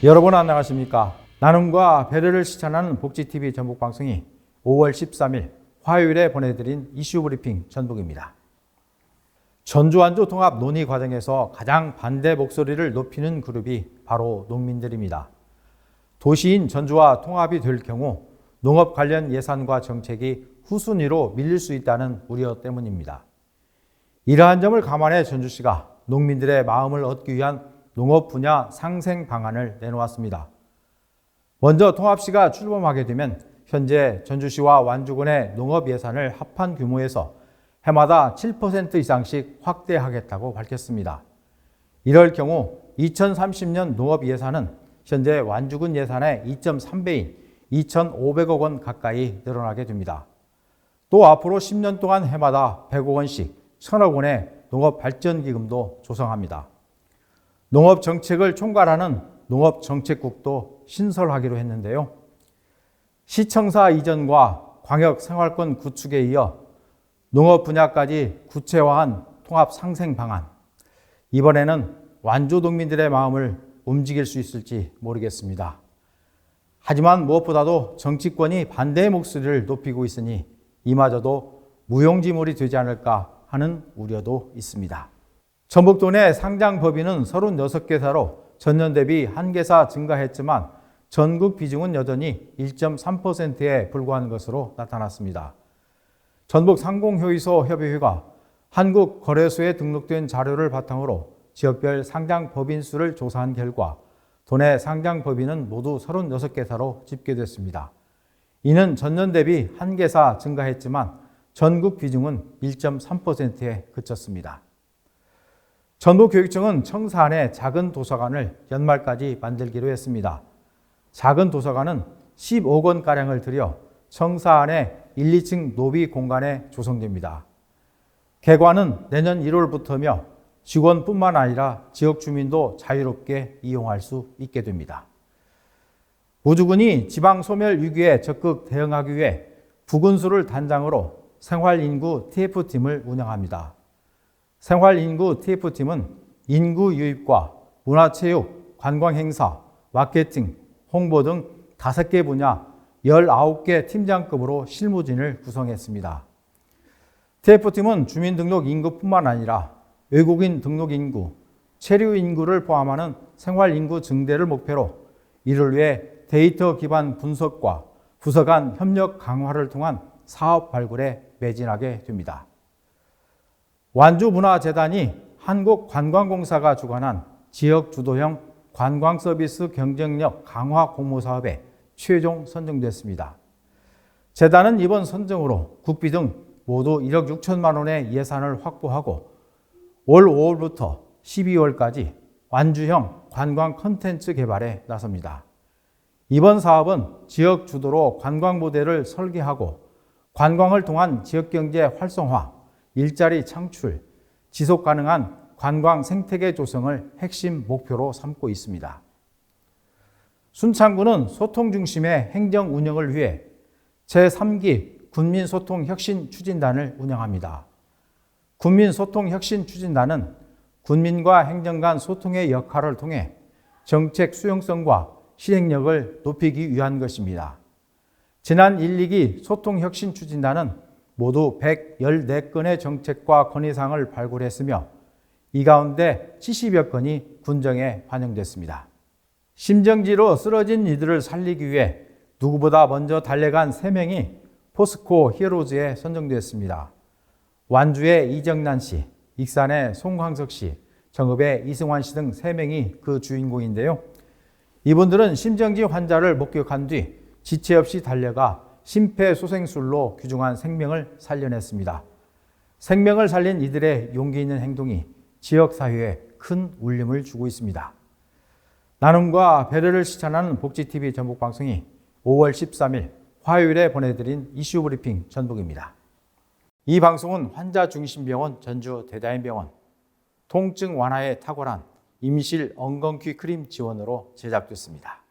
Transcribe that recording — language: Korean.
여러분 안녕하십니까? 나눔과 배려를 실천하는 복지TV 전북방송이 5월 13일 화요일에 보내드린 이슈 브리핑 전북입니다. 전주 완주 통합 논의 과정에서 가장 반대 목소리를 높이는 그룹이 바로 농민들입니다. 도시인 전주와 통합이 될 경우 농업 관련 예산과 정책이 후순위로 밀릴 수 있다는 우려 때문입니다. 이러한 점을 감안해 전주시가 농민들의 마음을 얻기 위한 농업 분야 상생 방안을 내놓았습니다. 먼저 통합시가 출범하게 되면 현재 전주시와 완주군의 농업 예산을 합한 규모에서 해마다 7% 이상씩 확대하겠다고 밝혔습니다. 이럴 경우 2030년 농업 예산은 현재 완주군 예산의 2.3배인 2,500억 원 가까이 늘어나게 됩니다. 또 앞으로 10년 동안 해마다 100억 원씩 1,000억 원의 농업발전기금도 조성합니다. 농업정책을 총괄하는 농업정책국도 신설하기로 했는데요. 시청사 이전과 광역생활권 구축에 이어 농업 분야까지 구체화한 통합 상생 방안. 이번에는 완주 농민들의 마음을 움직일 수 있을지 모르겠습니다. 하지만 무엇보다도 정치권이 반대의 목소리를 높이고 있으니 이마저도 무용지물이 되지 않을까 하는 우려도 있습니다. 전북도 내 상장 법인은 36개사로 전년 대비 1개사 증가했지만 전국 비중은 여전히 1.3%에 불과한 것으로 나타났습니다. 전북상공회의소 협의회가 한국거래소에 등록된 자료를 바탕으로 지역별 상장 법인 수를 조사한 결과 도내 상장 법인은 모두 36개사로 집계됐습니다. 이는 전년 대비 1개사 증가했지만 전국 비중은 1.3%에 그쳤습니다. 전북교육청은 청사 안에 작은 도서관을 연말까지 만들기로 했습니다. 작은 도서관은 15억 원가량을 들여 청사 안에 1, 2층 노비 공간에 조성됩니다. 개관은 내년 1월부터며 직원뿐만 아니라 지역 주민도 자유롭게 이용할 수 있게 됩니다. 우주군이 지방 소멸 위기에 적극 대응하기 위해 부군수를 단장으로 생활인구 TF팀을 운영합니다. 생활인구 TF팀은 인구 유입과 문화체육, 관광행사, 마케팅, 홍보 등 5개 분야 19개 팀장급으로 실무진을 구성했습니다. TF팀은 주민등록 인구뿐만 아니라 외국인 등록 인구, 체류 인구를 포함하는 생활인구 증대를 목표로 이를 위해 데이터 기반 분석과 부서 간 협력 강화를 통한 사업 발굴에 매진하게 됩니다. 완주문화재단이 한국관광공사가 주관한 지역 주도형 관광 서비스 경쟁력 강화 공모사업에 최종 선정됐습니다. 재단은 이번 선정으로 국비 등 모두 1억 6천만 원의 예산을 확보하고 올 5월부터 12월까지 완주형 관광 콘텐츠 개발에 나섭니다. 이번 사업은 지역 주도로 관광 모델을 설계하고 관광을 통한 지역경제 활성화, 일자리 창출, 지속 가능한 관광 생태계 조성을 핵심 목표로 삼고 있습니다. 순창구는 소통 중심의 행정 운영을 위해 제3기 군민소통혁신추진단을 운영합니다. 군민소통혁신추진단은 군민과 행정 간 소통의 역할을 통해 정책 수용성과 실행력을 높이기 위한 것입니다. 지난 1, 2기 소통혁신추진단은 모두 114건의 정책과 건의사항을 발굴했으며 이 가운데 70여 건이 군정에 반영됐습니다. 심정지로 쓰러진 이들을 살리기 위해 누구보다 먼저 달려간 3명이 포스코 히어로즈에 선정됐습니다. 완주의 이정난 씨, 익산의 송광석 씨, 정읍의 이승환 씨 등 3명이 그 주인공인데요. 이분들은 심정지 환자를 목격한 뒤 지체 없이 달려가 심폐소생술로 귀중한 생명을 살려냈습니다. 생명을 살린 이들의 용기 있는 행동이 지역사회에 큰 울림을 주고 있습니다. 나눔과 배려를 실천하는 복지TV 전북방송이 5월 13일 화요일에 보내드린 이슈 브리핑 전북입니다. 이 방송은 환자중심병원 전주 대다인병원, 통증 완화에 탁월한 임실 엉겅퀴 크림 지원으로 제작됐습니다.